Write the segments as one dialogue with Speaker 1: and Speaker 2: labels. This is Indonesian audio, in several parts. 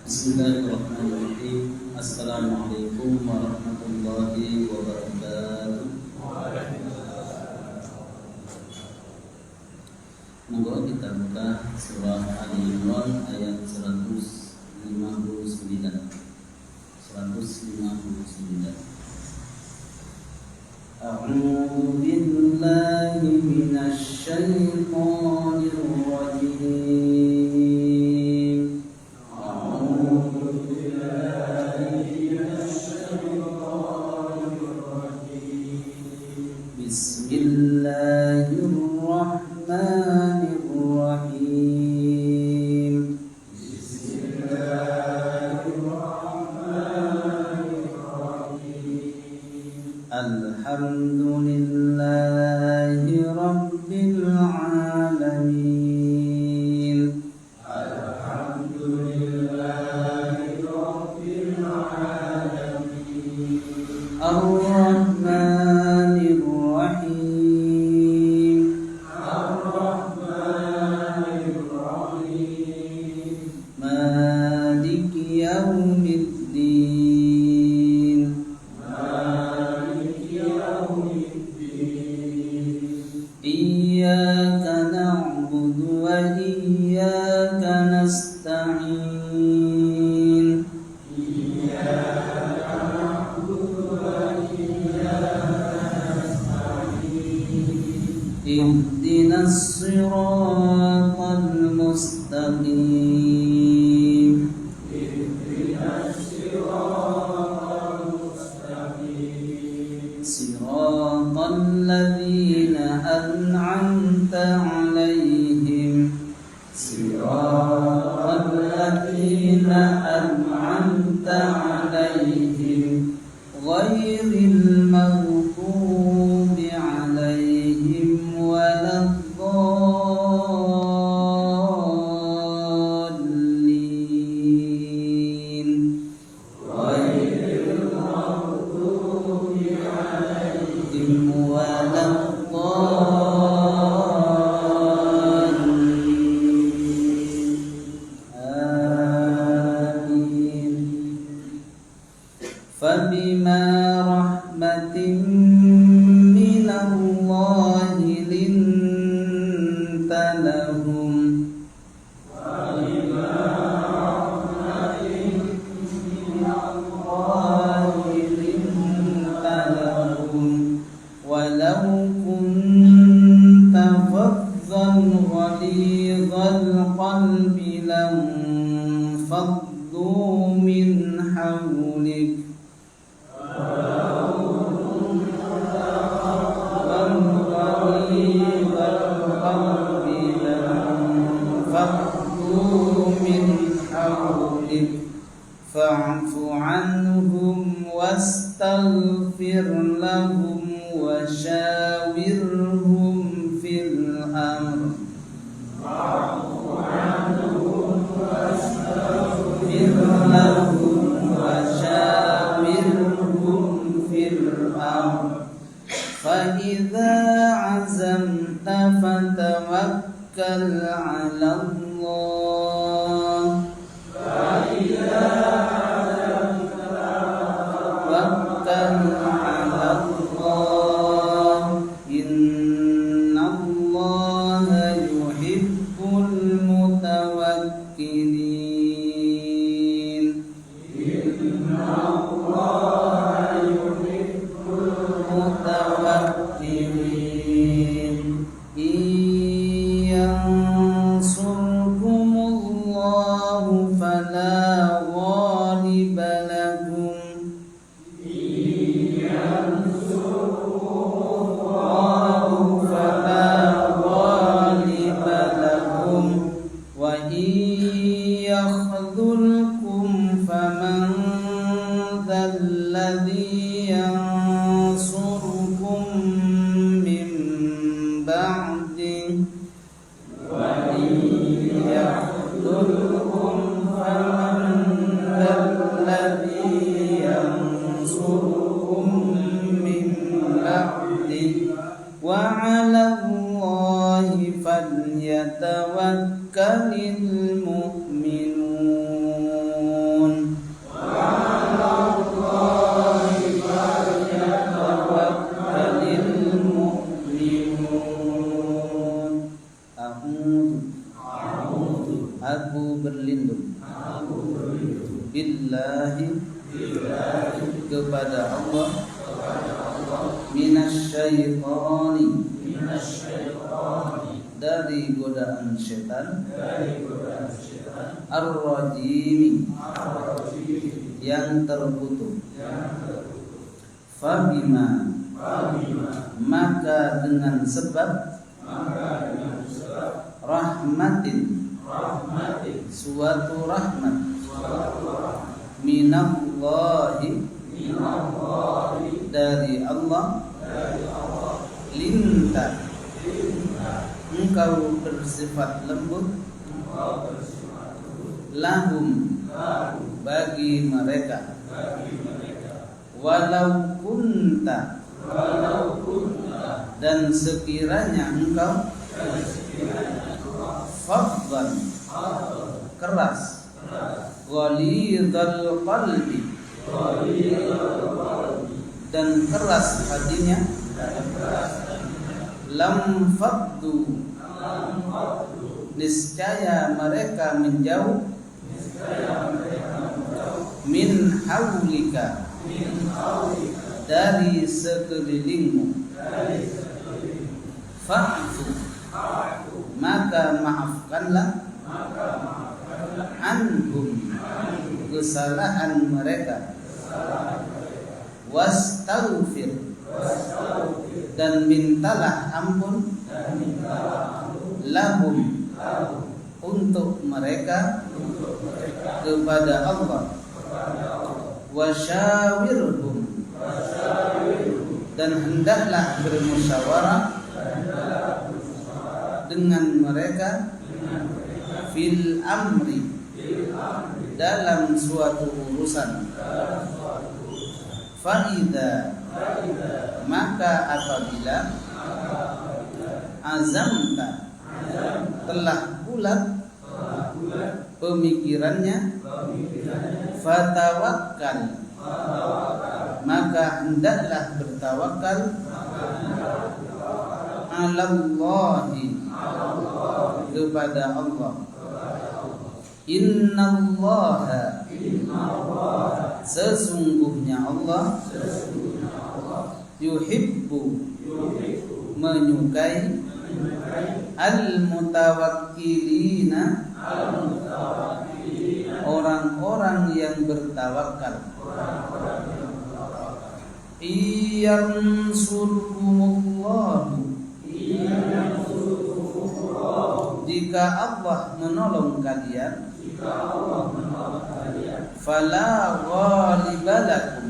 Speaker 1: Bismillahirrahmanirrahim. Assalamualaikum warahmatullahi wabarakatuh. Monggo kita buka surah Al-Imran ayat 159. A'udzu billahi minasy syaithanir rajim. Bismillahirrahmanirrahim. Alhamdulillahi rabbil alamin. Ar-Rahmanir Rahim. Maliki yaumiddin. Iyyaka na'budu wa iyyaka nasta'in. Ihdinas siratal mustaqim. Siratal ladzina an'amta 'alaihim. Siratal ladzina an'amta 'alaihim ghairil maghdubi 'alaihim waladdallin. Ghairil maghdubi 'alaihim waladdallin. Amin. Fabima rahmatin minallahi linta lahum. Walau kunta fazzan ghalidhal qalbi lam faddu min hawlik. Fa'fu anhum wastaghfir lahum wa shawirhum fil amr. Fa'fu anhum wastaghfir lahum wa shawirhum fil amr. Fa idza azamta fatawakkal 'ala Allah. Innallaha yuhibbul mutawakkilin. Iyansurkumullahu fala ghaliba lakum. Wa iyakhdzulkum faman dzalladzi yansurukum min ba'di. Wa iyakhdzulkum faman dzalladzi yansurukum min ba'di. Wa 'alallahi falyatawakkalul mu'minun. Aku berlindung billahi kepada Allah minasyaitani dari godaan syaitan ar-rajim yang terkutuk. Fabima maka dengan sebab rahmatin suatu rahmat minallahi dari Allah linta engkau bersifat lembut lahum bagi mereka walau kunta dan sekiranya engkau faddan keras ghalidhal qalbi dan keras hatinya lam faddu niscaya mereka menjauh min haulika dari sekelilingmu fa'fu maka maafkanlah anhum kesalahan mereka wastaghfir dan mintalah ampun lahum untuk mereka kepada Allah wasyawirhum dan hendaklah bermusyawarah dengan mereka fil amri dalam suatu urusan. Faida maka apabila azamta telah bulat pemikirannya fatawakkal maka hendaklah bertawakal alallahi kepada Allah. Innallaha sesungguhnya Allah yuhibbu menyukai al-mutawakkilina orang-orang yang bertawakal. Iyansurkumullahu jika Allah menolong kalian fala ghalibalakum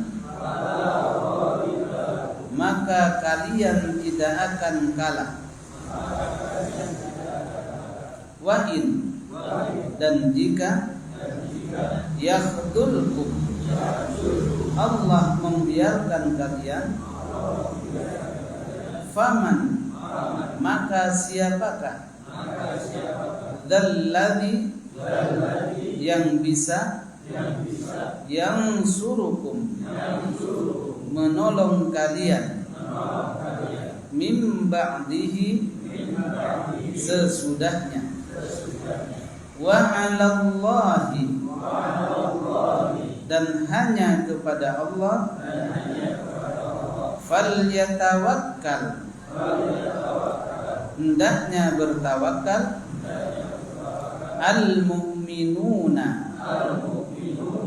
Speaker 1: maka kalian tidak akan kalah. Wa in dan jika yakhdulkum Allah membiarkan kalian faman maka siapakah dzalladzi yang bisa yang surukum menolong kalian mim ba'dihi sesudahnya wa 'alallahi dan hanya kepada Allah falyatawakkal hendaknya bertawakal al-mu'minuna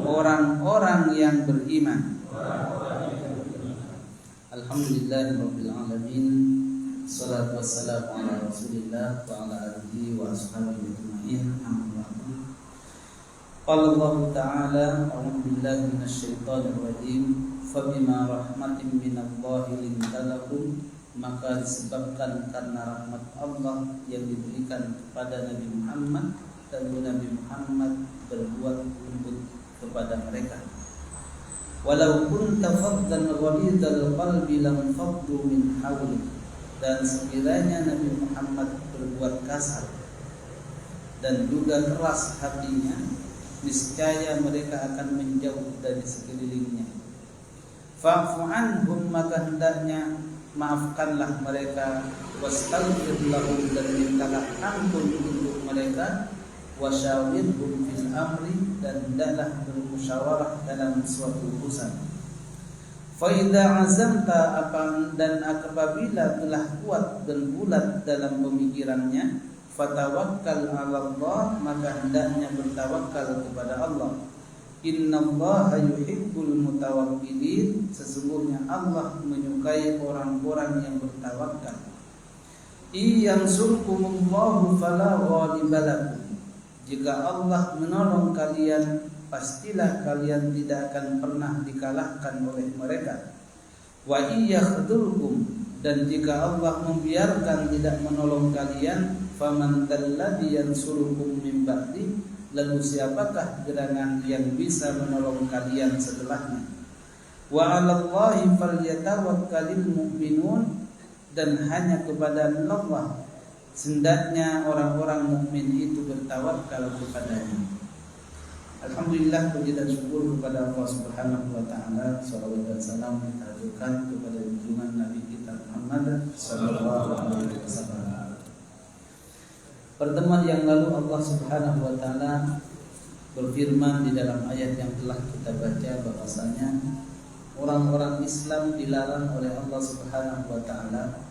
Speaker 1: orang-orang yang beriman. Alhamdulillahirabbil alamin. Shalatu wassalamu ala Rasulillah wa ala alihi wa ashabihi ajma'in. Amma ba'du. Qala Allah ta'ala a'udzu billahi minasyaitonir rajim. Fabima rahmatin minallahi linta lahum maka disebabkan karena rahmat Allah yang diberikan kepada Nabi Muhammad dan Nabi Muhammad berbuat lembut kepada mereka. Walau kunta faddan ghalidhal qalbi lam faddu min hawlik dan sekiranya Nabi Muhammad berbuat kasar dan juga keras hatinya niscaya mereka akan menjauh dari sekelilingnya. Fa'fu anhum maka hendaknya maafkanlah mereka wastaghfir lahum, dan mintalah ampun untuk mereka, wasyawirhum fil amri, dan hendaklah bermusyawarah dalam suatu urusan. Fa idza azamta, dan apabila telah kuat dan bulat dalam pemikirannya, fatawakkal 'ala Allah, maka hendaknya bertawakal kepada Allah. Innallaha yuhibbul mutawakkilin, sesungguhnya Allah menyukai orang-orang yang bertawakal. Iyansurkumullahu fala ghaliba lakum, jika Allah menolong kalian, pastilah kalian tidak akan pernah dikalahkan oleh mereka. Wa iyakhdzulkum, dan jika Allah membiarkan tidak menolong kalian, faman dalladzi yansurukum min ba'di, lalu siapakah gerangan yang bisa menolong kalian setelahnya. Wa 'alallahi falyatawakkalul mu'minun, dan hanya kepada Allah hendaknya orang-orang mukmin itu bertawakal kepadanya. Alhamdulillah, puji dan syukur kepada Allah Subhanahu wa taala. Shalawat dan salam kita aturkan kepada junjungan Nabi kita Muhammad sallallahu alaihi wasallam. Pertemuan yang lalu Allah Subhanahu wa taala berfirman di dalam ayat yang telah kita baca bahwasanya orang-orang Islam dilarang oleh Allah Subhanahu wa taala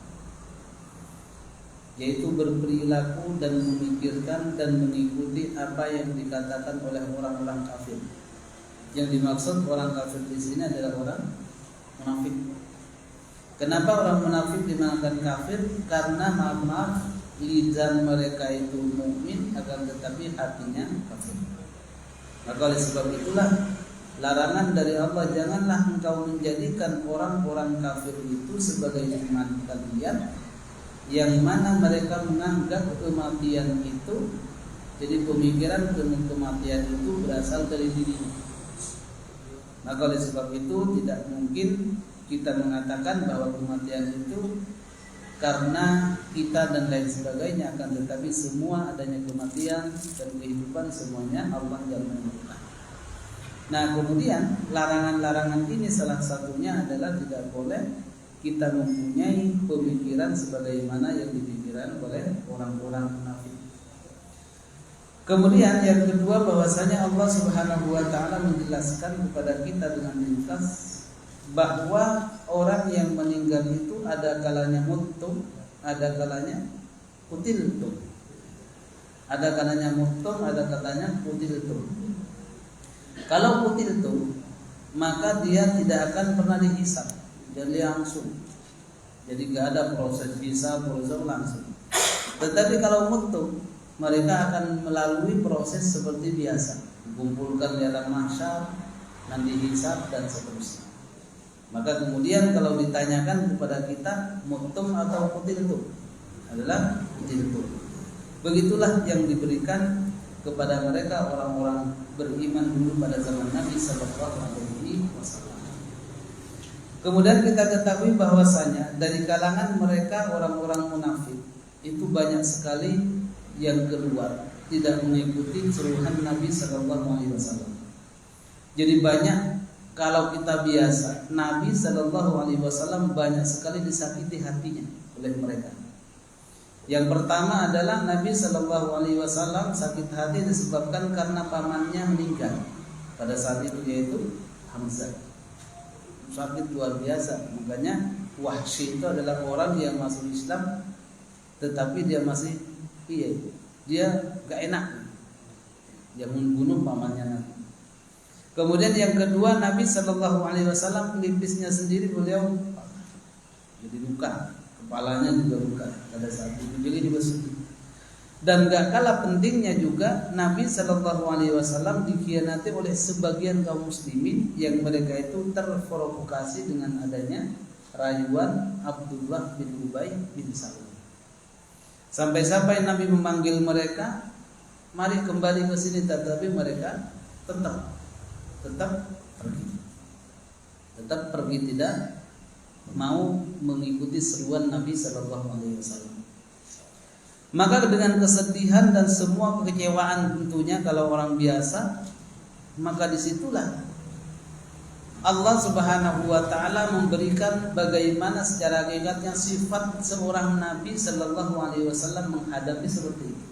Speaker 1: yaitu berperilaku dan memikirkan dan mengikuti apa yang dikatakan oleh orang-orang kafir. Yang dimaksud orang kafir di sini adalah orang munafik. Kenapa orang munafik dinamakan kafir? Karena maaf, lisan mereka itu mukmin akan tetapi hatinya kafir. Maka oleh sebab itulah larangan dari Allah, janganlah engkau menjadikan orang-orang kafir itu sebagai teman kalian, yang mana mereka menganggap kematian itu, jadi pemikiran kematian itu berasal dari dirinya. Maka oleh sebab itu tidak mungkin kita mengatakan bahwa kematian itu karena kita dan lain sebagainya, akan tetapi semua adanya kematian dan kehidupan semuanya Allah yang menentukan. Nah, kemudian larangan-larangan ini salah satunya adalah tidak boleh kita mempunyai pemikiran sebagaimana yang dipikirkan oleh orang-orang munafik. Kemudian yang kedua, bahwasanya Allah Subhanahu wa taala menjelaskan kepada kita dengan ringkas bahwa orang yang meninggal itu ada kalanya mutum, ada kalanya kutiltum. Ada kalanya mutum, ada kalanya kutiltum. Kalau kutiltum, maka dia tidak akan pernah dihisab, jadi langsung. Jadi gak ada proses hisab, proses langsung. Tetapi kalau mutum, mereka akan melalui proses seperti biasa, dikumpulkan di alam mahsyar, nanti hisab dan seterusnya. Maka kemudian kalau ditanyakan kepada kita mutum atau kutiltum, adalah kutiltum. Begitulah yang diberikan kepada mereka orang-orang beriman dulu pada zaman Nabi sallallahu alaihi wasallam. Kemudian kita ketahui bahwasanya dari kalangan mereka orang-orang munafik itu banyak sekali yang keluar tidak mengikuti suruhan Nabi sallallahu alaihi wasallam. Jadi banyak, kalau kita biasa, Nabi sallallahu alaihi wasallam banyak sekali disakiti hatinya oleh mereka. Yang pertama adalah Nabi sallallahu alaihi wasallam sakit hati disebabkan karena pamannya meninggal pada saat itu, yaitu Hamzah. Sakit luar biasa. Makanya Wahsy itu adalah orang yang masuk Islam tetapi dia masih dia gak enak, dia membunuh pamannya Nabi. Kemudian yang kedua, Nabi sallallahu alaihi wasallam pelipisnya sendiri beliau jadi luka, kepalanya juga luka pada saat itu, jadi juga sedih. Dan gak kalah pentingnya juga Nabi sallallahu alaihi wasallam dikhianati oleh sebagian kaum muslimin yang mereka itu terprovokasi dengan adanya rayuan Abdullah bin Ubay bin Salul. Sampai-sampai Nabi memanggil mereka, mari kembali ke sini, tetapi mereka tetap pergi, tidak mau mengikuti seruan Nabi sallallahu alaihi wasallam. Maka dengan kesedihan dan semua kekecewaan tentunya kalau orang biasa, maka disitulah Allah Subhanahu wa taala memberikan bagaimana secara hakikatnya sifat seorang Nabi sallallahu alaihi wasallam menghadapi seperti itu.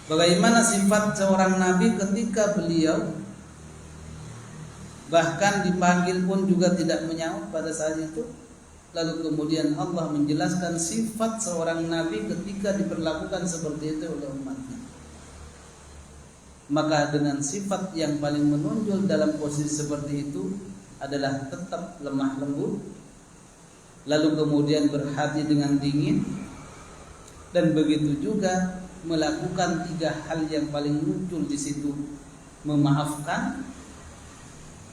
Speaker 1: Bagaimana sifat seorang Nabi ketika beliau bahkan dipanggil pun juga tidak menyaut pada saat itu. Lalu kemudian Allah menjelaskan sifat seorang Nabi ketika diperlakukan seperti itu oleh umatnya. Maka dengan sifat yang paling menonjol dalam posisi seperti itu adalah tetap lemah lembut, lalu kemudian berhati dengan dingin, dan begitu juga melakukan 3 hal yang paling muncul di situ: memaafkan,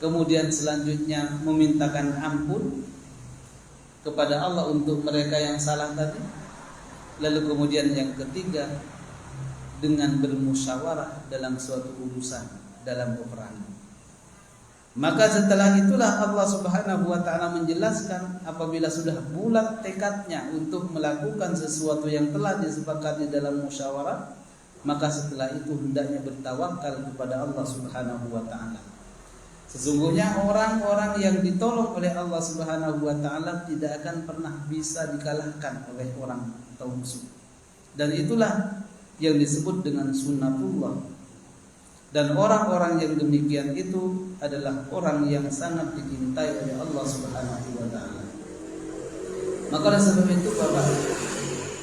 Speaker 1: kemudian selanjutnya memintakan ampun kepada Allah untuk mereka yang salah tadi, lalu kemudian yang ketiga dengan bermusyawarah dalam suatu urusan, dalam peperangan. Maka setelah itulah Allah Subhanahu wa taala menjelaskan apabila sudah bulat tekadnya untuk melakukan sesuatu yang telah disepakati dalam musyawarah, maka setelah itu hendaknya bertawakal kepada Allah Subhanahu wa taala. Sesungguhnya orang-orang yang ditolong oleh Allah Subhanahu wa taala tidak akan pernah bisa dikalahkan oleh orang atau musuh. Dan itulah yang disebut dengan sunnatullah. Dan orang-orang yang demikian itu adalah orang yang sangat dicintai oleh Allah Subhanahu wa taala. Maka oleh sebab itu Bapak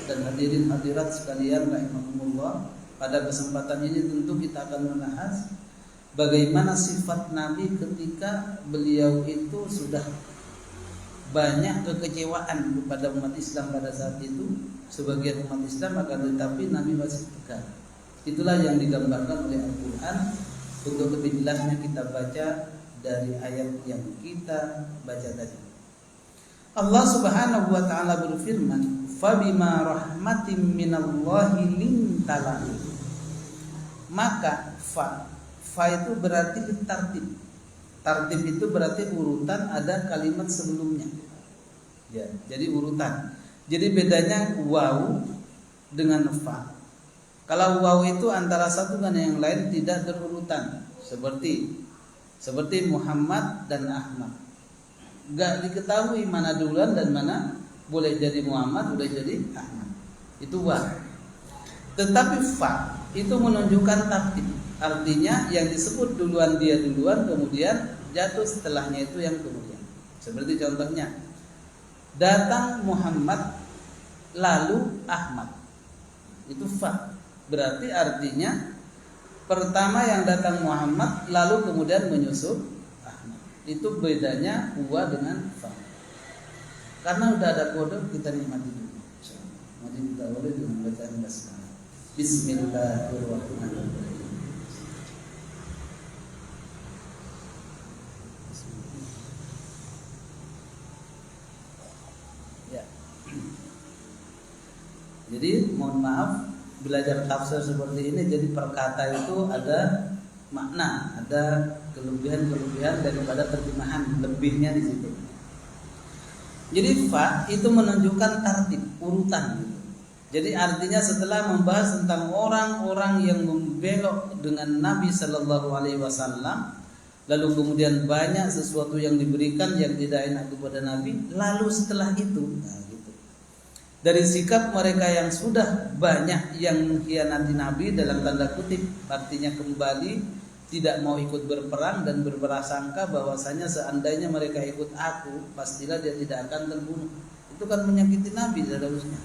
Speaker 1: dan hadirin hadirat sekalian rahimakumullah, pada kesempatan ini tentu kita akan membahas bagaimana sifat Nabi ketika beliau itu sudah banyak kekecewaan kepada umat Islam pada saat itu. Sebagian umat Islam akan tetapi Nabi masih tegar. Itulah yang digambarkan oleh Al-Quran. Untuk lebih jelasnya kita baca dari ayat yang kita baca tadi. Allah Subhanahu wa taala berfirman, "Fabima rahmatin minallahi lintalah." Maka fa itu berarti tartib. Tartib itu berarti urutan, ada kalimat sebelumnya. Ya, jadi urutan. Jadi bedanya waw dengan fa. Kalau waw itu antara satu dengan yang lain tidak berurutan, seperti Muhammad dan Ahmad. Gak diketahui mana duluan dan mana, boleh jadi Muhammad, boleh jadi Ahmad. Itu waw. Tetapi fa itu menunjukkan tartib. Artinya yang disebut duluan dia duluan, kemudian jatuh setelahnya itu yang kemudian. Seperti contohnya, datang Muhammad lalu Ahmad. Itu fa. Berarti artinya pertama yang datang Muhammad lalu kemudian menyusul Ahmad. Itu bedanya wa dengan fa. Karena sudah ada kode, kita nikmati dulu. Mari kita awali dengan bacaan basmalah. Bismillahirrahmanirrahim. Jadi mohon maaf, belajar tafsir seperti ini, jadi perkata itu ada makna, ada kelebihan-kelebihan daripada terjemahan, lebihnya di situ. Jadi fa itu menunjukkan tartib, urutan gitu. Jadi artinya setelah membahas tentang orang-orang yang membelok dengan Nabi Sallallahu Alaihi Wasallam, lalu kemudian banyak sesuatu yang diberikan yang tidak enak kepada Nabi, lalu setelah itu dari sikap mereka yang sudah banyak yang mengkhianati Nabi dalam tanda kutip, artinya kembali tidak mau ikut berperang dan berprasangka bahwasanya seandainya mereka ikut aku, pastilah dia tidak akan terbunuh. Itu kan menyakiti Nabi seharusnya.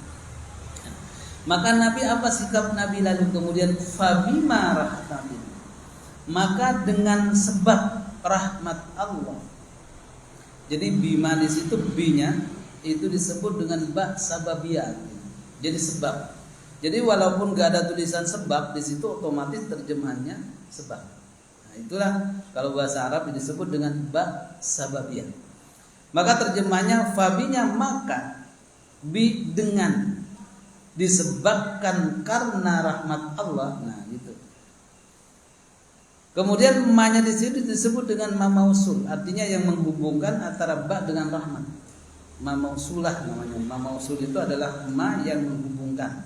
Speaker 1: Maka Nabi, apa sikap Nabi? Lalu kemudian fabima rahmatin, maka dengan sebab rahmat Allah. Jadi bima di situ binya itu disebut dengan ba sababiyah. Jadi sebab. Jadi walaupun gak ada tulisan sebab di situ, otomatis terjemahannya sebab. Nah, itulah kalau bahasa Arab disebut dengan ba sababiyah. Maka terjemahannya fabinya, maka bi dengan, disebabkan karena rahmat Allah. Nah, gitu. Kemudian ma-nya di situ disebut dengan ma mausul, artinya yang menghubungkan antara ba dengan rahmat. Ma mausulah namanya. Ma mausul itu adalah ma yang menghubungkan.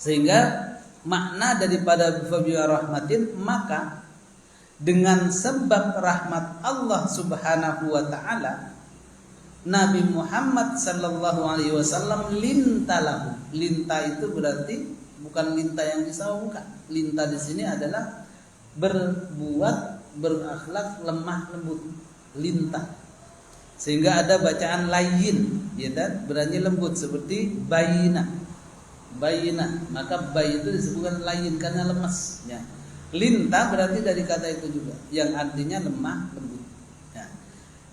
Speaker 1: Sehingga makna daripada fabiyar rahmatin, maka dengan sebab rahmat Allah Subhanahu wa taala, Nabi Muhammad sallallahu alaihi wasallam lintalahu. Linta itu berarti bukan linta yang disawah, bukan. Linta di sini adalah berbuat, berakhlak lemah lembut. Linta. Sehingga ada bacaan layin, ya kan? Berani lembut seperti bayina. Bayina, maka bayi itu disebutkan layin karena lemas, ya. Linta berarti dari kata itu juga, yang artinya lemah lembut. Ya.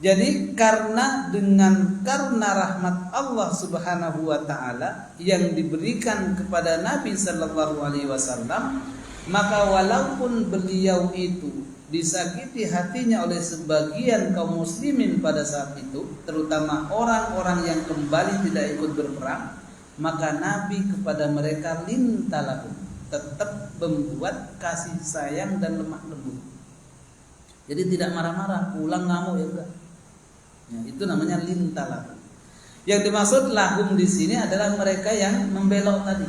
Speaker 1: Jadi karena rahmat Allah Subhanahu wa taala yang diberikan kepada Nabi sallallahu alaihi wasallam, maka walaupun beliau itu disakiti hatinya oleh sebagian kaum muslimin pada saat itu, terutama orang-orang yang kembali tidak ikut berperang, maka Nabi kepada mereka lintalahum, tetap membuat kasih sayang dan lemah lembut. Jadi tidak marah-marah, pulang ngamuk ya enggak. Ya, itu namanya lintalahum. Yang dimaksud lahum di sini adalah mereka yang membelok tadi,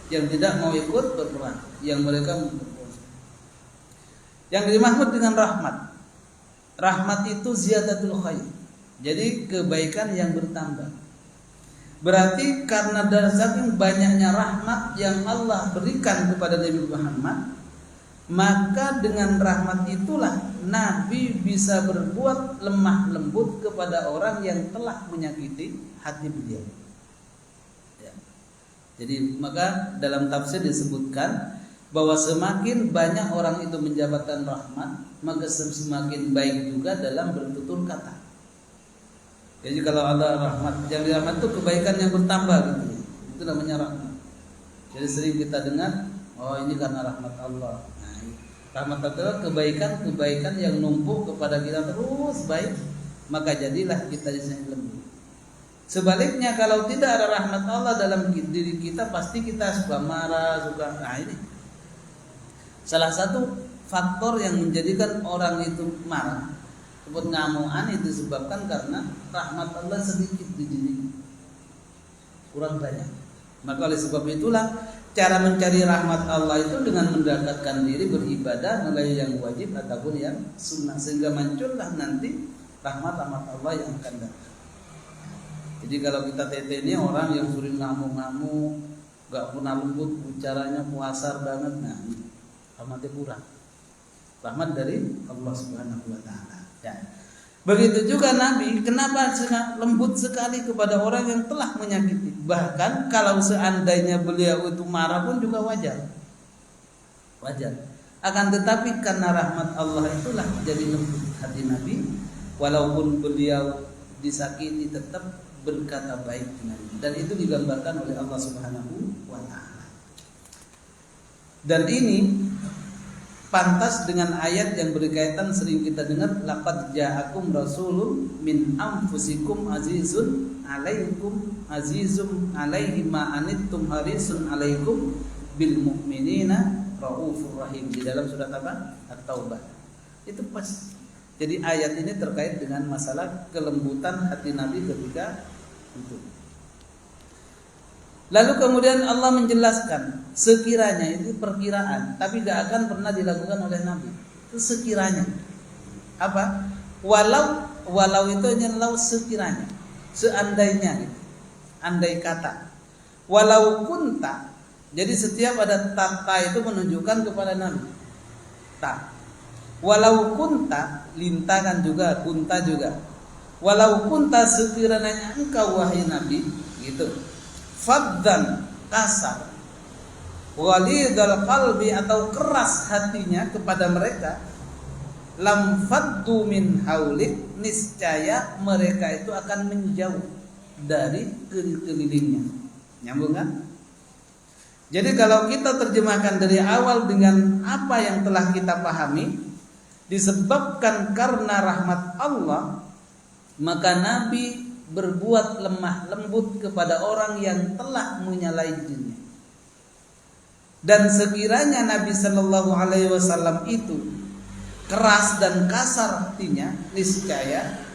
Speaker 1: yang tidak mau ikut berperang, yang mereka yang dimaksud dengan rahmat. Rahmat itu ziyadatul khair. Jadi kebaikan yang bertambah. Berarti karena dari saking banyaknya rahmat yang Allah berikan kepada Nabi Muhammad, maka dengan rahmat itulah Nabi bisa berbuat lemah lembut kepada orang yang telah menyakiti hati beliau. Ya. Jadi maka dalam tafsir disebutkan bahwa semakin banyak orang itu menjabatkan rahmat, maka semakin baik juga dalam bertutur kata. Jadi kalau ada rahmat, yang dirahmat itu kebaikan yang bertambah gitu. Itu namanya rahmat. Jadi sering kita dengar, oh ini karena rahmat Allah. Nah, rahmat adalah kebaikan yang numpuk kepada kita terus baik, maka jadilah kita jadi lembut. Sebaliknya kalau tidak ada rahmat Allah dalam diri kita, pasti kita suka marah, nah ini salah satu faktor yang menjadikan orang itu marah, sebut ngamuan, itu disebabkan karena rahmat Allah sedikit di diri, kurang banyak. Maka oleh sebab itulah cara mencari rahmat Allah itu dengan mendekatkan diri beribadah mulai yang wajib ataupun yang sunnah, sehingga muncullah nanti rahmat-rahmat Allah yang akan datang. Jadi kalau kita ini orang yang sering ngamuk-ngamuk, gak pernah lembut, bicaranya puasar banget, nah rahmatnya kurang. Rahmat dari Allah Subhanahu wa taala. Ya. Begitu juga Nabi, kenapa lembut sekali kepada orang yang telah menyakiti. Bahkan kalau seandainya beliau itu marah pun juga wajar. Wajar. Akan tetapi karena rahmat Allah itulah jadi lembut hati Nabi, walaupun beliau disakiti tetap berkata baik dengan Nabi. Dan itu digambarkan oleh Allah Subhanahu wa taala. Dan ini pantas dengan ayat yang berkaitan sering kita dengar, laqad ja'akum rasulun min anfusikum azizun azizum alaihi ma anittum harisun alaikum bil mu'minina raufur rahim, di dalam surat apa? At-Taubah. Itu pas. Jadi ayat ini terkait dengan masalah kelembutan hati Nabi ketika itu. Lalu kemudian Allah menjelaskan, sekiranya itu perkiraan, tapi tidak akan pernah dilakukan oleh Nabi. Itu sekiranya. Apa? Walau itu hanya sekiranya, seandainya, gitu. Andai kata. Walau kunta. Jadi setiap ada tata itu menunjukkan kepada Nabi. Ta. Walau kunta, lintakan juga, kunta juga. Walau kunta, sekiranya engkau wahai Nabi, gitu. Faddan, kasar, walidal qalbi, atau keras hatinya kepada mereka, lam faddu min haulik, niscaya mereka itu akan menjauh dari kelilingnya. Nyambung kan? Jadi kalau kita terjemahkan dari awal dengan apa yang telah kita pahami, disebabkan karena rahmat Allah, maka Nabi berbuat lemah lembut kepada orang yang telah menyalahi dirinya. Dan sekiranya Nabi Shallallahu Alaihi Wasallam itu keras dan kasar hatinya, niscaya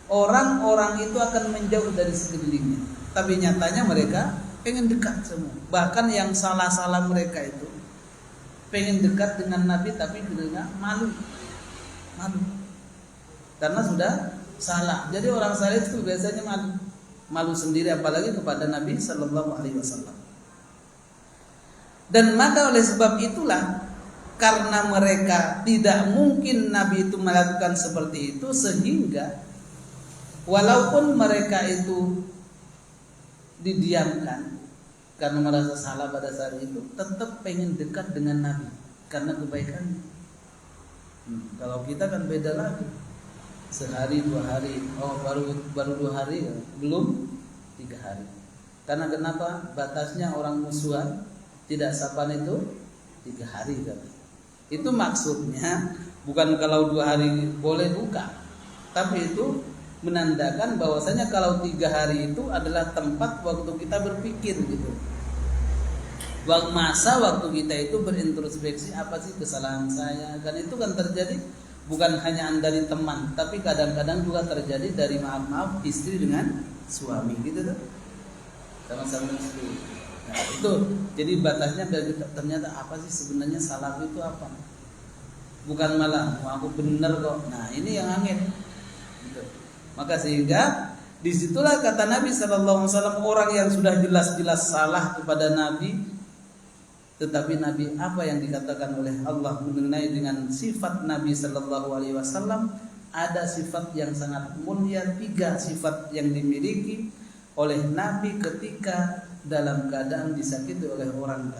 Speaker 1: orang-orang itu akan menjauh dari sekelilingnya. Tapi nyatanya mereka pengen dekat semua. Bahkan yang salah-salah mereka itu pengen dekat dengan Nabi tapi dengan malu. Karena sudah salah. Jadi orang saleh itu biasanya malu sendiri, apalagi kepada Nabi Sallallahu Alaihi Wasallam. Dan maka oleh sebab itulah, karena mereka tidak mungkin Nabi itu melakukan seperti itu, sehingga walaupun mereka itu didiamkan karena merasa salah pada saat itu, tetap pengen dekat dengan Nabi karena kebaikannya. Kalau kita kan beda lagi, sehari 2 hari, baru 2 hari, belum 3 hari. Karena kenapa? Batasnya orang musuhan tidak sapaan itu 3 hari kan. Itu maksudnya bukan kalau 2 hari boleh buka, tapi itu menandakan bahwasanya kalau 3 hari itu adalah tempat waktu kita berpikir gitu. Masa waktu kita itu berintrospeksi, apa sih kesalahan saya? Dan itu kan terjadi bukan hanya dari teman, tapi kadang-kadang juga terjadi dari maaf istri dengan suami gitu tuh. Sama-sama istri. Nah, itu jadi batasnya ternyata apa sih sebenarnya salahku itu apa? Bukan malah aku benar kok. Nah, ini yang angin. Gitu. Maka sehingga disitulah kata Nabi Sallallahu Alaihi Wasallam, orang yang sudah jelas-jelas salah kepada Nabi, tetapi Nabi apa yang dikatakan oleh Allah mengenai dengan sifat Nabi Sallallahu Alaihi Wasallam, ada sifat yang sangat mulia, 3 sifat yang dimiliki oleh Nabi ketika dalam keadaan disakiti oleh orang.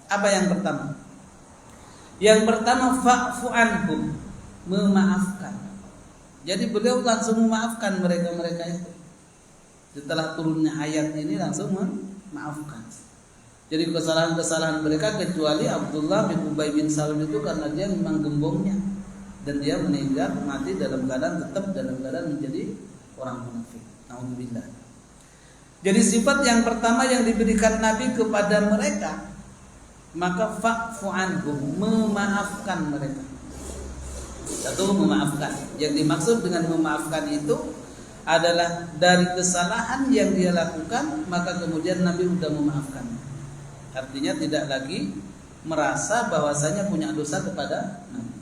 Speaker 1: Apa yang pertama? Yang pertama, fa'fu anhum, memaafkan. Jadi beliau langsung memaafkan mereka itu. Setelah turunnya ayat ini langsung memaafkan. Jadi kesalahan-kesalahan mereka, kecuali Abdullah bin Ubay bin Salul itu karena dia memang gembongnya dan dia meninggal mati dalam keadaan menjadi orang munafik. Nauzubillah. Jadi sifat yang pertama yang diberikan Nabi kepada mereka, maka fa'fu anhum, memaafkan mereka. Satu, memaafkan. Yang dimaksud dengan memaafkan itu adalah dari kesalahan yang dia lakukan, maka kemudian Nabi sudah memaafkan. Artinya tidak lagi merasa bahwasanya punya dosa kepada Nabi.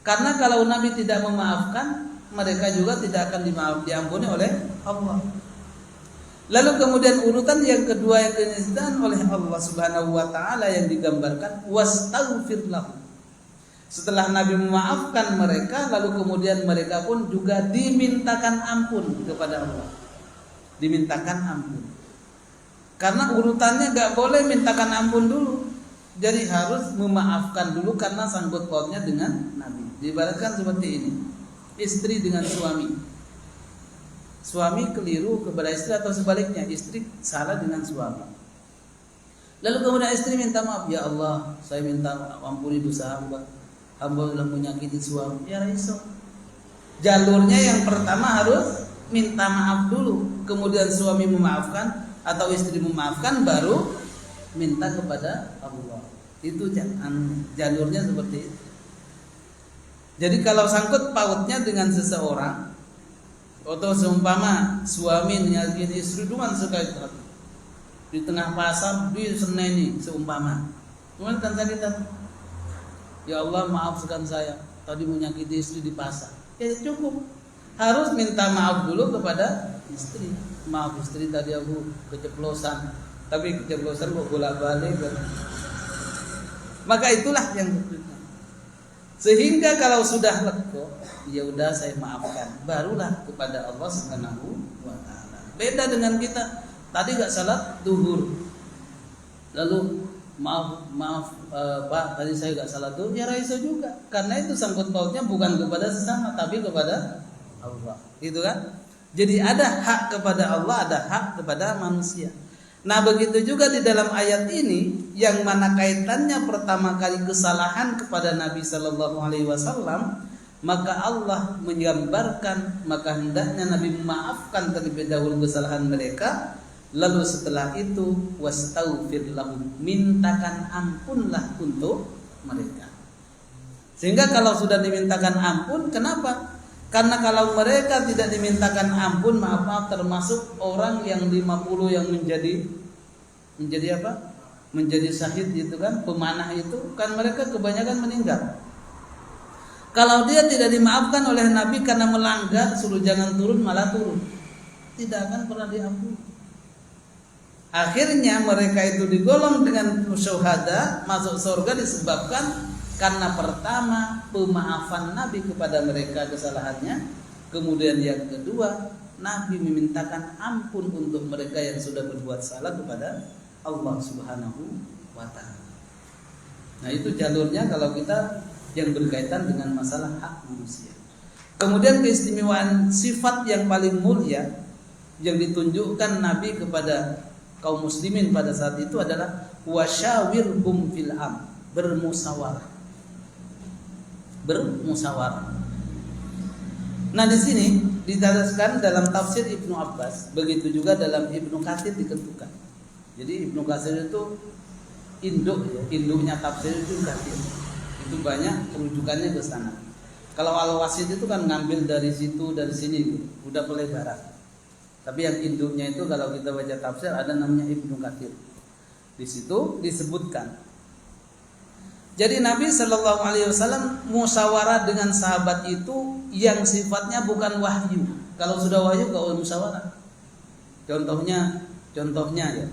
Speaker 1: Karena kalau Nabi tidak memaafkan, mereka juga tidak akan diampuni oleh Allah. Lalu kemudian urutan yang kedua yang disebutkan oleh Allah Subhanahu wa taala yang digambarkan, wastaghfir lahum. Setelah Nabi memaafkan mereka, lalu kemudian mereka pun juga dimintakan ampun kepada Allah. Dimintakan ampun. Karena urutannya gak boleh mintakan ampun dulu. Jadi harus memaafkan dulu karena sangkut pautnya dengan Nabi. Diibaratkan seperti ini. Istri dengan suami. Suami keliru kepada istri atau sebaliknya, istri salah dengan suami. Lalu kemudian istri minta maaf, ya Allah, saya minta ampuni dosa hamba. Hamba telah menyakiti suami. Ya iso. Jalurnya yang pertama harus minta maaf dulu, kemudian suami memaafkan atau istri memaafkan, baru minta kepada Allah. Itu jalurnya seperti itu. Jadi kalau sangkut pautnya dengan seseorang, atau seumpama suami menyakiti istri dengan sekali di tengah pasar, di seneni seumpama, kemudian kan tadi ya Allah maafkan saya, tadi menyakiti istri di pasar. Ya cukup, harus minta maaf dulu kepada istri. Maaf istri, tadi aku keceplosan. Tapi keceplosan kok bolak-balik kan? Maka itulah yang berikutnya. Sehingga kalau sudah leko, ya udah saya maafkan, barulah kepada Allah Subhanahu wa taala. Beda dengan kita, tadi enggak salat zuhur. Lalu maaf Pak, tadi saya enggak salat zuhur, ya raiso juga. Karena itu sangkut pautnya bukan kepada sesama tapi kepada Allah. Gitu kan? Jadi ada hak kepada Allah, ada hak kepada manusia. Nah begitu juga di dalam ayat ini, yang mana kaitannya pertama kali kesalahan kepada Nabi Sallallahu Alaihi Wasallam, maka Allah menggambarkan, maka hendaknya Nabi memaafkan terlebih dahulu kesalahan mereka, lalu setelah itu wastaghfir lahum, mintakan ampunlah untuk mereka. Sehingga kalau sudah dimintakan ampun, kenapa? Karena kalau mereka tidak dimintakan ampun, maaf termasuk orang yang 50 yang menjadi apa? menjadi syahid itu kan, pemanah itu kan mereka kebanyakan meninggal. Kalau dia tidak dimaafkan oleh Nabi karena melanggar suruh jangan turun malah turun, tidak akan pernah diampuni. Akhirnya mereka itu digolong dengan syuhada masuk surga disebabkan karena pertama pemaafan Nabi kepada mereka kesalahannya, kemudian yang kedua Nabi memintakan ampun untuk mereka yang sudah berbuat salah kepada Allah Subhanahu wa ta'ala. Nah, itu jalurnya kalau kita yang berkaitan dengan masalah hak manusia. Kemudian keistimewaan sifat yang paling mulia yang ditunjukkan Nabi kepada kaum muslimin pada saat itu adalah wasyawirhum fil am, bermusyawarah. Nah, di sini dijelaskan dalam tafsir Ibnu Abbas, begitu juga dalam Ibnu Katsir ditentukan. Jadi Ibnu Katsir itu induknya tafsir itu Katsir. Itu banyak perujukannya ke sana. Kalau Al-Wasit itu kan ngambil dari situ dari sini, udah pelebaran. Tapi yang induknya itu kalau kita baca tafsir ada namanya Ibnu Katsir. Di situ disebutkan. Jadi Nabi Shallallahu Alaihi Wasallam musyawarah dengan sahabat itu yang sifatnya bukan wahyu. Kalau sudah wahyu gak usah musyawarah. Contohnya ya,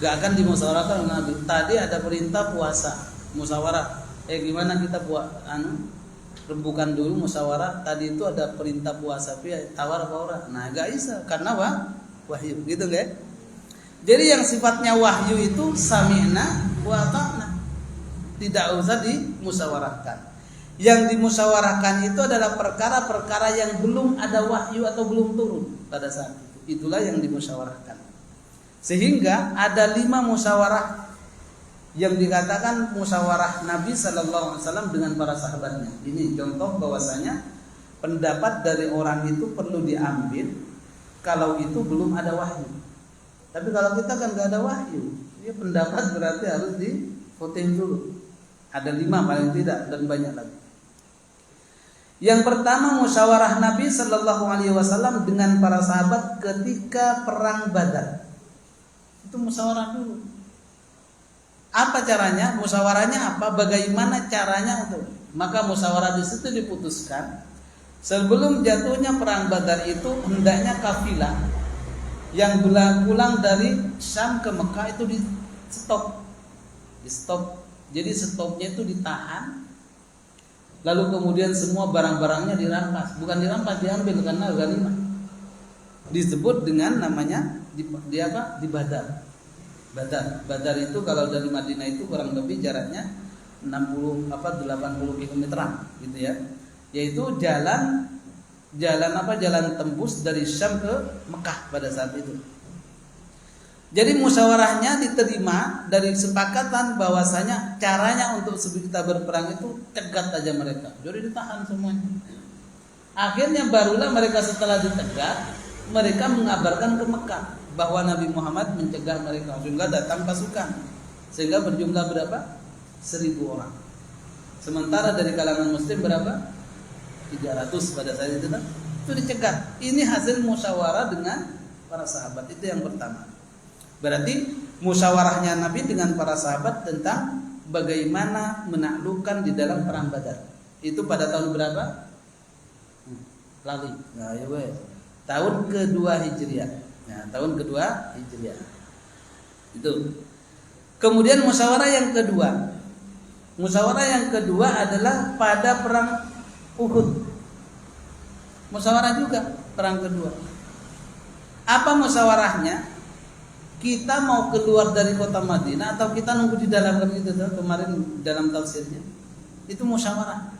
Speaker 1: gak akan dimusyawarahkan dengan Nabi. Tadi ada perintah puasa, musyawarah. Gimana kita buat rembukan dulu musyawarah. Tadi itu ada perintah puasa, tapi tawar apa ora? Nah, gak bisa karena wahyu, gitu kan? Jadi yang sifatnya wahyu itu sami'na wa ata'na. Tidak usah dimusyawarahkan. Yang dimusyawarahkan itu adalah perkara-perkara yang belum ada wahyu atau belum turun pada saat itu. Itulah yang dimusyawarahkan. Sehingga ada 5 musyawarah yang dikatakan musyawarah Nabi Sallallahu Alaihi Wasallam dengan para sahabatnya. Ini contoh bahwasanya pendapat dari orang itu perlu diambil kalau itu belum ada wahyu. Tapi kalau kita kan nggak ada wahyu, ya pendapat berarti harus di voting dulu. Ada 5 paling tidak dan banyak lagi. Yang pertama musyawarah Nabi Sallallahu Alaihi Wasallam dengan para sahabat ketika perang Badar. Itu musyawarah dulu. Apa caranya? Musyawarahnya apa? Bagaimana caranya untuk? Maka musyawarah di situ diputuskan sebelum jatuhnya perang Badar itu hendaknya kafilah yang pulang dari Syam ke Mekah itu di stop. Jadi stopnya itu ditahan. Lalu kemudian semua barang-barangnya dirampas. Bukan dirampas, diambil karena ghanimah. Disebut dengan namanya di Badar. Badar itu kalau dari Madinah itu kurang lebih jaraknya 80 km gitu ya. Yaitu jalan tembus dari Syam ke Mekah pada saat itu. Jadi musyawarahnya diterima dari kesepakatan bahwasanya caranya untuk kita berperang itu cegat aja mereka. Jadi ditahan semuanya. Akhirnya barulah mereka setelah dicegat, mereka mengabarkan ke Mekah bahwa Nabi Muhammad mencegah mereka sehingga datang pasukan. Sehingga berjumlah berapa? 1000 orang. Sementara dari kalangan muslim berapa? 300 pada saat itu kan. Itu dicegat. Ini hasil musyawarah dengan para sahabat. Itu yang pertama. Berarti musyawarahnya Nabi dengan para sahabat tentang bagaimana menaklukkan di dalam perang Badar. Itu pada tahun berapa? Lali. Nah, ya weh. Tahun kedua Hijriah. Nah, tahun kedua Hijriah. Itu. Kemudian musyawarah yang kedua. Musyawarah yang kedua adalah pada perang Uhud. Musyawarah juga perang kedua. Apa musyawarahnya? Kita mau keluar dari kota Madinah atau kita nunggu di dalam, kan itu kemarin dalam tafsirnya. Itu musyawarah.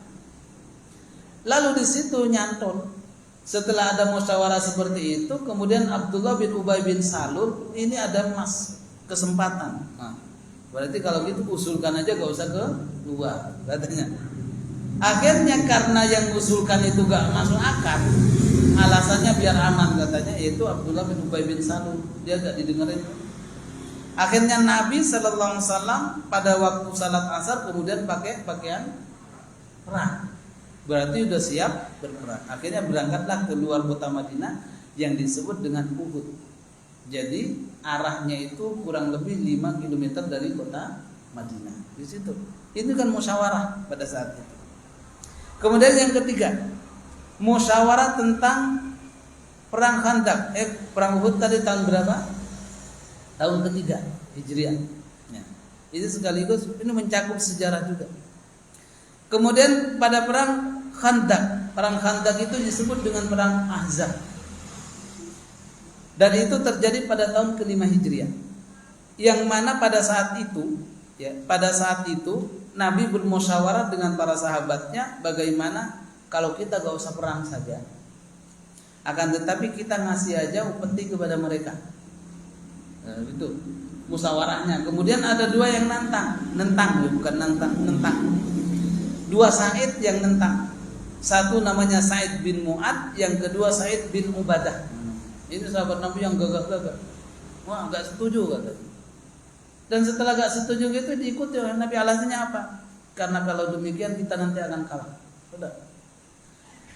Speaker 1: Lalu di situ nyantol. Setelah ada musyawarah seperti itu, kemudian Abdullah bin Ubay bin Salul ini ada kesempatan. Nah, berarti kalau gitu usulkan aja, gak usah keluar katanya. Akhirnya karena yang usulkan itu gak masuk akal, alasannya biar aman katanya, yaitu Abdullah bin Ubay bin Salul, dia gak didengerin. Akhirnya Nabi Sallallahu Alaihi Wasallam pada waktu salat asar kemudian pakai pakaian perang, berarti sudah siap berperang. Akhirnya berangkatlah keluar kota Madinah yang disebut dengan Uhud. Jadi arahnya itu kurang lebih 5 km dari kota Madinah. Di situ. Itu kan musyawarah pada saat itu. Kemudian yang ketiga, musyawarah tentang perang Khandaq. Perang Uhud tadi tahun berapa? Tahun ketiga Hijriah. Ya. Itu sekaligus ini mencakup sejarah juga. Kemudian pada perang Khandaq, perang Khandaq itu disebut dengan perang Ahzab. Dan itu terjadi pada tahun ke-5 Hijriah. Yang mana pada saat itu, Nabi bermusyawarah dengan para sahabatnya bagaimana kalau kita gak usah perang saja. Akan tetapi kita ngasih aja upeti kepada mereka. Nah, itu musyawarahnya. Kemudian ada dua yang nentang, dua Said yang nentang. Satu namanya Said bin Mu'ad, yang kedua Said bin Ubadah. Ini sahabat Nabi yang gagah-gagah. Wah, gak setuju katanya. Dan setelah gak setuju gitu diikuti oleh Nabi. Alasannya apa? Karena kalau demikian kita nanti akan kalah. Sudah.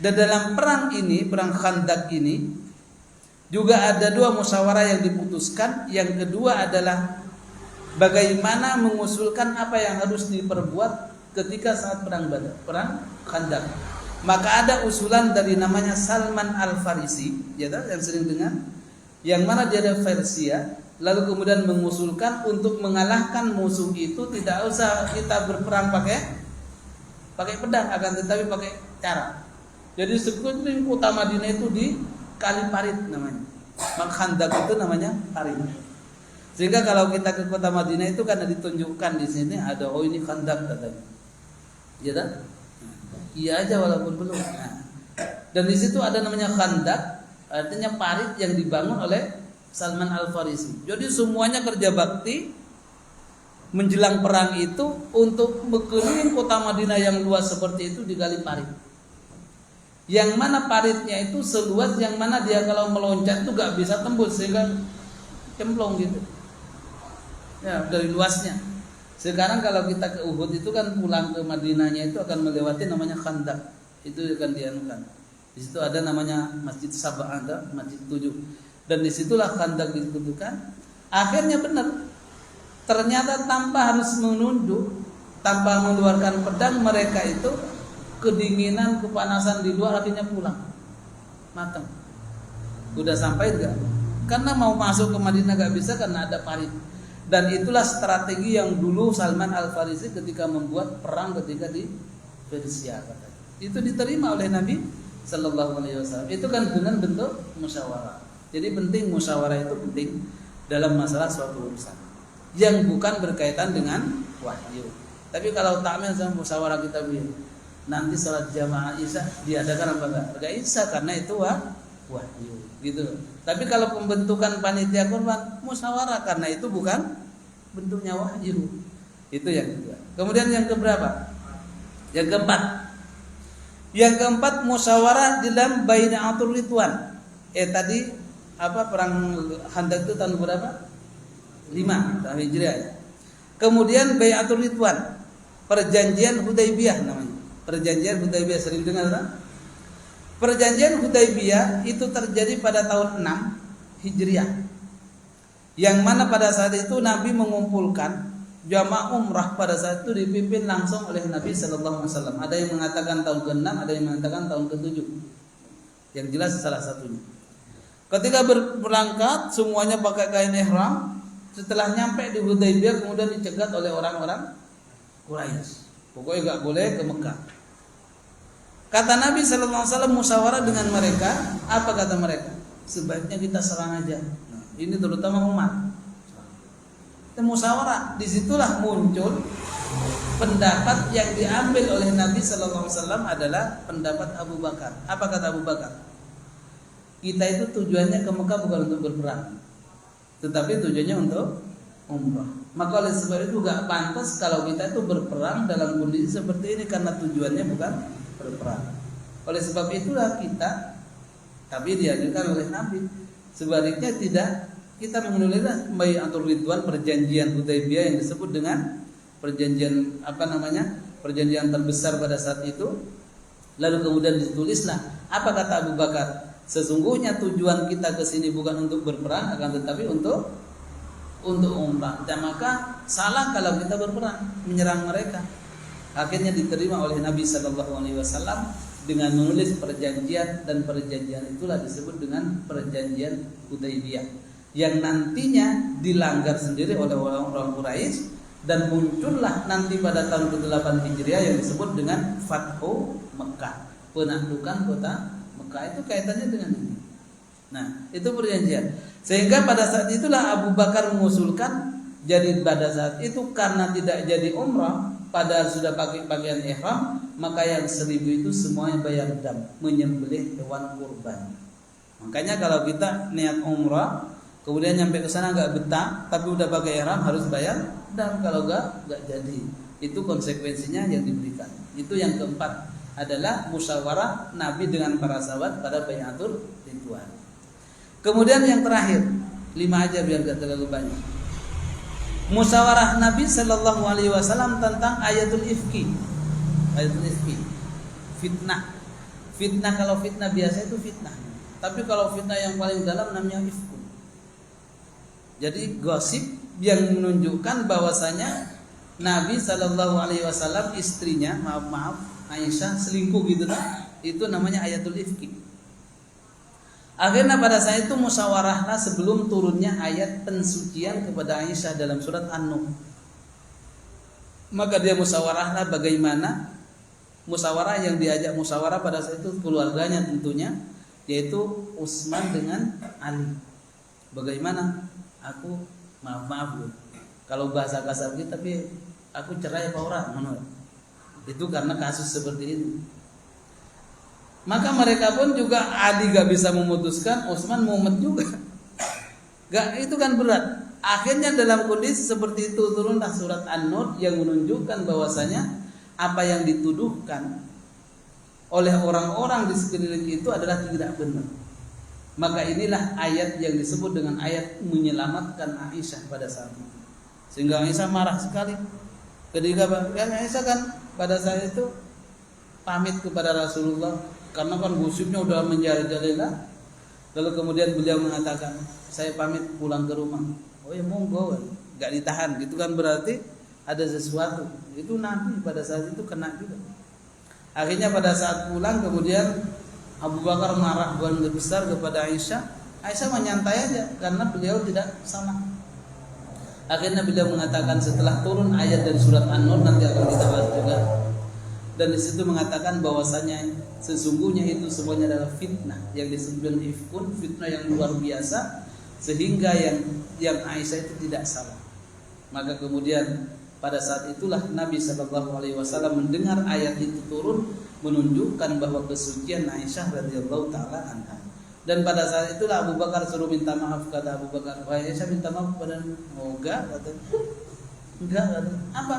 Speaker 1: Dan dalam perang ini, perang Khandaq ini, juga ada dua musyawarah yang diputuskan. Yang kedua adalah bagaimana mengusulkan apa yang harus diperbuat ketika saat perang Badar, perang Khandaq. Maka ada usulan dari namanya Salman Al-Farisi, ya tahu, yang sering dengar, yang mana dia ada Persia, lalu kemudian mengusulkan untuk mengalahkan musuh itu tidak usah kita berperang pakai pedang, akan tetapi pakai cara. Jadi sekeliling kota Madinah itu di kali parit namanya. Maka Khandaq itu namanya parit. Sehingga kalau kita ke kota Madinah itu karena ditunjukkan di sini ada ini Khandaq katanya. Ya kan? Iya aja walaupun belum. Nah, dan di situ ada namanya Khandaq, artinya parit yang dibangun oleh Salman Al-Farisi. Jadi semuanya kerja bakti menjelang perang itu untuk berkeliling kota Madinah yang luas seperti itu digali parit. Yang mana paritnya itu seluas yang mana dia kalau meloncat itu gak bisa tembus sehingga cemplung gitu. Ya, dari luasnya. Sekarang kalau kita ke Uhud itu kan pulang ke Madinahnya itu akan melewati namanya Khandaq. Itu akan dianukan. Di situ ada namanya Masjid Sabah, ada Masjid 7. Dan disitulah Khandaq ditentukan. Akhirnya benar. Ternyata tanpa harus menunduk, tanpa mengeluarkan pedang, mereka itu kedinginan, kepanasan di luar akhirnya pulang. Matang. Udah sampai enggak? Karena mau masuk ke Madinah gak bisa karena ada parit. Dan itulah strategi yang dulu Salman Al-Farisi ketika membuat perang ketika di Persia. Itu diterima oleh Nabi Sallallahu Alaihi Wasallam. Itu kan dengan bentuk musyawarah. Jadi penting musyawarah itu penting dalam masalah suatu urusan yang bukan berkaitan dengan wahyu. Tapi kalau takmil sama musyawarah kita bilang nanti salat jamaah Isya diadakan apa enggak? Enggak Isya karena itu wahyu, gitu. Tapi kalau pembentukan panitia kurban musyawarah karena itu bukan bentuknya wahyu. Itu yang kedua. Kemudian yang keberapa? Yang keempat. Yang keempat musyawarah dalam bai'atul ridwan. Tadi apa perang Khandaq itu tahun berapa? 5 tahun Hijriah. Kemudian bai'atul ridwan, perjanjian Hudaybiyah namanya. Perjanjian Hudaybiyah sering dengar tak? Perjanjian Hudaybiyah itu terjadi pada tahun 6 Hijriah. Yang mana pada saat itu Nabi mengumpulkan jamaah umrah pada saat itu dipimpin langsung oleh Nabi sallallahu alaihi wasallam. Ada yang mengatakan tahun ke-6, ada yang mengatakan tahun ke-7. Yang jelas salah satunya. Ketika berangkat semuanya pakai kain ihram, setelah nyampe di Hudaybiyah kemudian dicegat oleh orang-orang Quraisy. Pokoknya enggak boleh ke Mekah. Kata Nabi sallallahu alaihi wasallam musyawarah dengan mereka, apa kata mereka? Sebaiknya kita serang aja. Nah, ini terutama umat. Kita musyawarah, disitulah muncul pendapat yang diambil oleh Nabi sallallahu alaihi wasallam adalah pendapat Abu Bakar. Apa kata Abu Bakar? Kita itu tujuannya ke Mekah bukan untuk berperang, tetapi tujuannya untuk umrah. Maka oleh sebab itu gak pantas kalau kita itu berperang dalam kondisi seperti ini karena tujuannya bukan berperang. Oleh sebab itulah kita, tapi diajarkan oleh Nabi, sebaliknya tidak, kita menulislah bai'atul ridwan, perjanjian Hudaybiyah yang disebut dengan perjanjian perjanjian terbesar pada saat itu. Lalu kemudian ditulislah apa kata Abu Bakar? Sesungguhnya tujuan kita ke sini bukan untuk berperang, akan tetapi untuk umrah. Dan maka salah kalau kita berperang menyerang mereka. Akhirnya diterima oleh Nabi Shallallahu Alaihi Wasallam dengan menulis perjanjian, dan perjanjian itulah disebut dengan perjanjian Hudaybiyah, yang nantinya dilanggar sendiri oleh orang-orang Quraisy, dan muncullah nanti pada tahun ke-8 Hijriah yang disebut dengan Fathu Mekah, penaklukan kota Mekah. Itu kaitannya dengan ini. Nah, itu perjanjian. Sehingga pada saat itulah Abu Bakar mengusulkan, jadi pada saat itu karena tidak jadi umrah, padahal sudah pakai pakaian ihram, maka yang 1000 itu semuanya bayar dam, menyembelih hewan kurban. Makanya kalau kita niat umrah, kemudian nyampe ke sana nggak betah, tapi udah pakai ihram, harus bayar dam. Kalau nggak jadi. Itu konsekuensinya yang diberikan. Itu yang keempat adalah musyawarah Nabi dengan para sahabat pada Bai'atul Ridwan. Kemudian yang terakhir, 5 aja biar gak terlalu banyak. Musyawarah Nabi Shallallahu Alaihi Wasallam tentang ayatul ifki. Ayatul ifki, fitnah. Fitnah, kalau fitnah biasa itu fitnah. Tapi kalau fitnah yang paling dalam namanya ifku. Jadi gosip yang menunjukkan bahwasanya Nabi Shallallahu Alaihi Wasallam istrinya, maaf Aisyah selingkuh gitu lah. Itu namanya ayatul ifki. Akhirnya pada saat itu musyawarahlah sebelum turunnya ayat pensucian kepada Aisyah dalam surat An-Nur. Maka dia musyawarahlah bagaimana musyawarah yang diajak musyawarah pada saat itu keluarganya tentunya, yaitu Utsman dengan Ali. Bagaimana? Aku maaf kalau bahasa kasar gitu, tapi aku cerai apa orang menurut. Itu karena kasus seperti itu. Maka mereka pun juga, Ali gak bisa memutuskan, Utsman mumet juga. Gak, itu kan berat. Akhirnya dalam kondisi seperti itu turunlah surat An-Nur yang menunjukkan bahwasanya apa yang dituduhkan oleh orang-orang di sekeliling itu adalah tidak benar. Maka inilah ayat yang disebut dengan ayat menyelamatkan Aisyah pada saat itu. Sehingga Aisyah marah sekali. Ketika Aisyah kan pada saat itu pamit kepada Rasulullah, karena kan gosipnya udah menjadi-jadilah. Lalu kemudian beliau mengatakan, saya pamit pulang ke rumah. Oh ya monggo, gak ditahan gitu kan, berarti ada sesuatu. Itu Nabi pada saat itu kena juga. Akhirnya pada saat pulang kemudian Abu Bakar marah besar kepada Aisyah. Aisyah menyantai aja karena beliau tidak salah. Akhirnya beliau mengatakan setelah turun ayat dari surat An-Nur, nanti akan kita bahas juga. Dan di situ mengatakan bahwasanya sesungguhnya itu semuanya adalah fitnah yang disebut dengan ifkun, fitnah yang luar biasa, sehingga yang Aisyah itu tidak salah. Maka kemudian pada saat itulah Nabi Shallallahu Alaihi Wasallam mendengar ayat itu turun, menunjukkan bahwa kesucian Aisyah radhiyallahu taala anha. Dan pada saat itulah Abu Bakar suruh minta maaf. Kata Abu Bakar, wahai Aisyah, minta maaf kepada enggak, kata apa?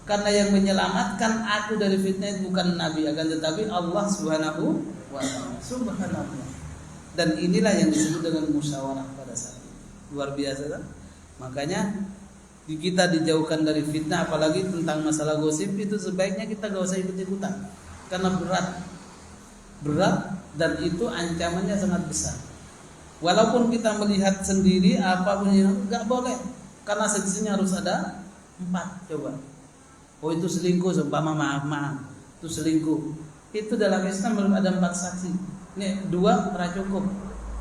Speaker 1: Karena yang menyelamatkan aku dari fitnah itu bukan Nabi, akan tetapi Allah Subhanahu wa taala. Subhanallah. Dan inilah yang disebut dengan musyawarah pada saat itu. Luar biasa kan? Makanya kita dijauhkan dari fitnah, apalagi tentang masalah gosip itu sebaiknya kita gak usah ikut-ikutan. Karena berat dan itu ancamannya sangat besar. Walaupun kita melihat sendiri apapun yang enggak boleh, karena saksinya harus ada 4. Coba. Oh itu selingkuh, seumpama maaf itu selingkuh. Itu dalam Islam belum ada 4 saksi. Ini 2 cukup.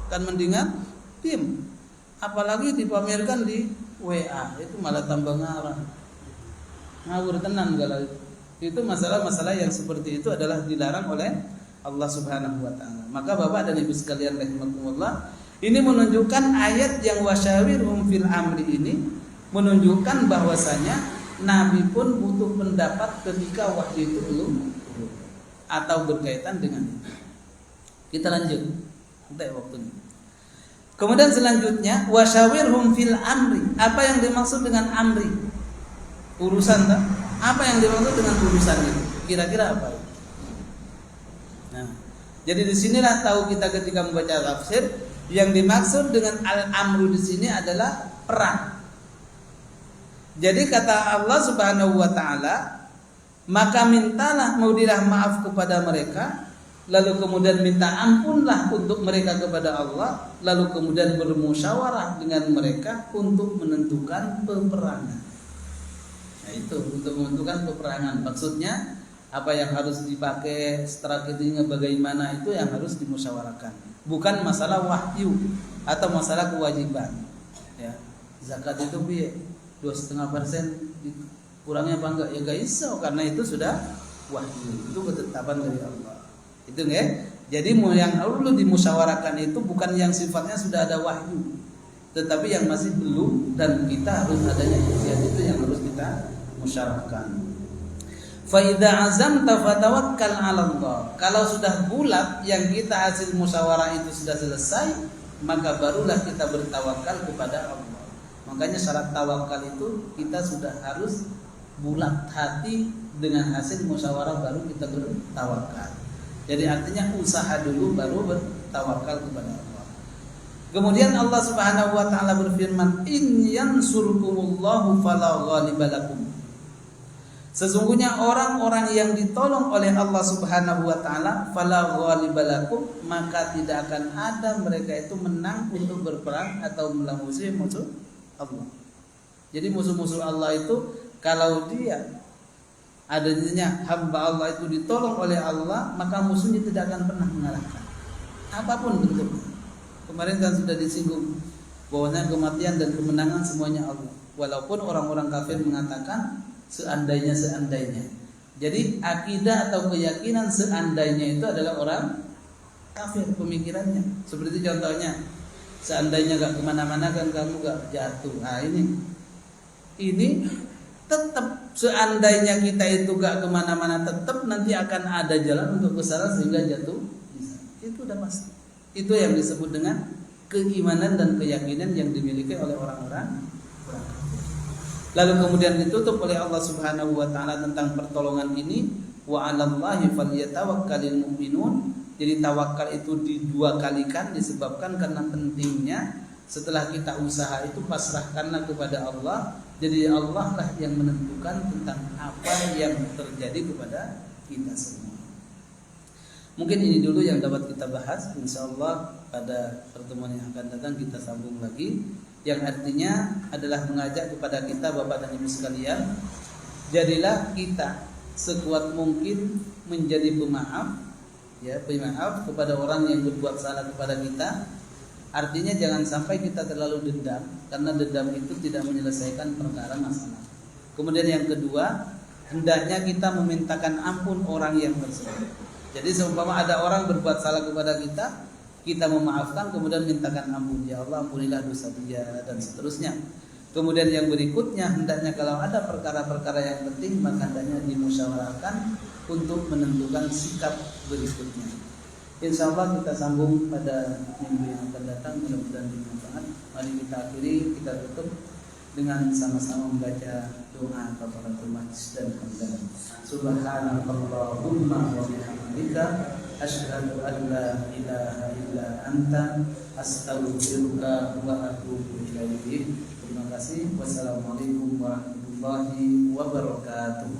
Speaker 1: Kan mendingan diam. Apalagi dipamerkan di WA, itu malah tambah ngarang. Ngawur tenan kalau itu masalah-masalah yang seperti itu adalah dilarang oleh Allah Subhanahu wa taala. Maka Bapak dan Ibu sekalian rahimakumullah, ini menunjukkan ayat yang wasyawirhum fil amri ini menunjukkan bahwasanya Nabi pun butuh pendapat ketika waktu itu belum atau berkaitan dengan itu. Kita lanjut. Nanti waktunya. Kemudian selanjutnya wasyawirhum fil amri. Apa yang dimaksud dengan amri? Urusan tak? Apa yang dimaksud dengan urusan itu? Kira-kira apa? Nah, jadi disinilah tahu kita ketika membaca tafsir, yang dimaksud dengan al-amru di sini adalah perang. Jadi kata Allah Subhanahu wa taala, maka mintalah, maudilah maaf kepada mereka lalu kemudian minta ampunlah untuk mereka kepada Allah, lalu kemudian bermusyawarah dengan mereka untuk menentukan peperangan. Nah itu untuk menentukan peperangan. Maksudnya apa yang harus dipakai, strateginya bagaimana, itu yang harus dimusyawarahkan. Bukan masalah wahyu atau masalah kewajiban. Ya, zakat itu bi 2,5% kurangnya apa enggak? Ya gak iso, karena itu sudah wahyu, itu ketetapan dari Allah. Itu ya. Jadi yang perlu dimusyawarahkan itu bukan yang sifatnya sudah ada wahyu, tetapi yang masih belum, dan kita harus adanya ijtihad, itu yang harus kita musyawarahkan. Fa idza azamta fatawakkal 'ala Allah. Kalau sudah bulat yang kita hasil musyawarah itu sudah selesai, maka barulah kita bertawakal kepada Allah. Makanya syarat tawakal itu kita sudah harus bulat hati dengan hasil musyawarah, baru kita bertawakal. Jadi artinya usaha dulu baru bertawakal kepada Allah. Kemudian Allah Subhanahu wa taala berfirman, "In yansurkumullahu fala ghaliba. Sesungguhnya orang-orang yang ditolong oleh Allah Subhanahu wa taala, fala ghaliba, maka tidak akan ada mereka itu menang untuk berperang atau melawan musuh Allah. Jadi musuh-musuh Allah itu kalau dia adanya hamba Allah itu ditolong oleh Allah, maka musuhnya tidak akan pernah mengalahkan. Apapun bentuknya. Kemarin kan sudah disinggung bahwasanya kematian dan kemenangan semuanya Allah. Walaupun orang-orang kafir mengatakan seandainya. Jadi akidah atau keyakinan seandainya itu adalah orang kafir pemikirannya. Seperti contohnya, seandainya gak kemana-mana kan kamu gak jatuh. Nah ini tetap seandainya kita itu gak kemana-mana, tetap nanti akan ada jalan untuk ke sana sehingga jatuh. Itu udah pasti. Itu yang disebut dengan keimanan dan keyakinan yang dimiliki oleh orang-orang. Lalu kemudian ditutup oleh Allah Subhanahu wa taala tentang pertolongan ini, wa 'alallahi falyatawakkalul mu'minun. Jadi tawakal itu didua kalikan disebabkan karena pentingnya setelah kita usaha itu pasrahkanlah kepada Allah. Jadi Allah lah yang menentukan tentang apa yang terjadi kepada kita semua. Mungkin ini dulu yang dapat kita bahas. Insyaallah pada pertemuan yang akan datang kita sambung lagi, yang artinya adalah mengajak kepada kita Bapak dan Ibu sekalian, jadilah kita sekuat mungkin menjadi pemaaf, ya, pemaaf kepada orang yang berbuat salah kepada kita. Artinya jangan sampai kita terlalu dendam, karena dendam itu tidak menyelesaikan perkara masalah. Kemudian yang kedua, hendaknya kita memintakan ampun orang yang tersebut. Jadi seumpama ada orang berbuat salah kepada kita memaafkan, kemudian mintakan ampun, ya Allah ampunilah dosa dia, dan seterusnya. Kemudian yang berikutnya, hendaknya kalau ada perkara-perkara yang penting, maka hendaknya dimusyawarahkan untuk menentukan sikap berikutnya. Insyaallah kita sambung pada minggu yang akan datang, mudah-mudahan bermanfaat. Mari kita akhiri, kita tutup dengan sama-sama membaca doa kafaratul majlis dan hamdalah. Subhanakallahumma wa bihamdika asyhadu an la ilaha illa anta astaghfiruka wa atubu ilaik. Terima kasih. Wassalamualaikum warahmatullahi wabarakatuh.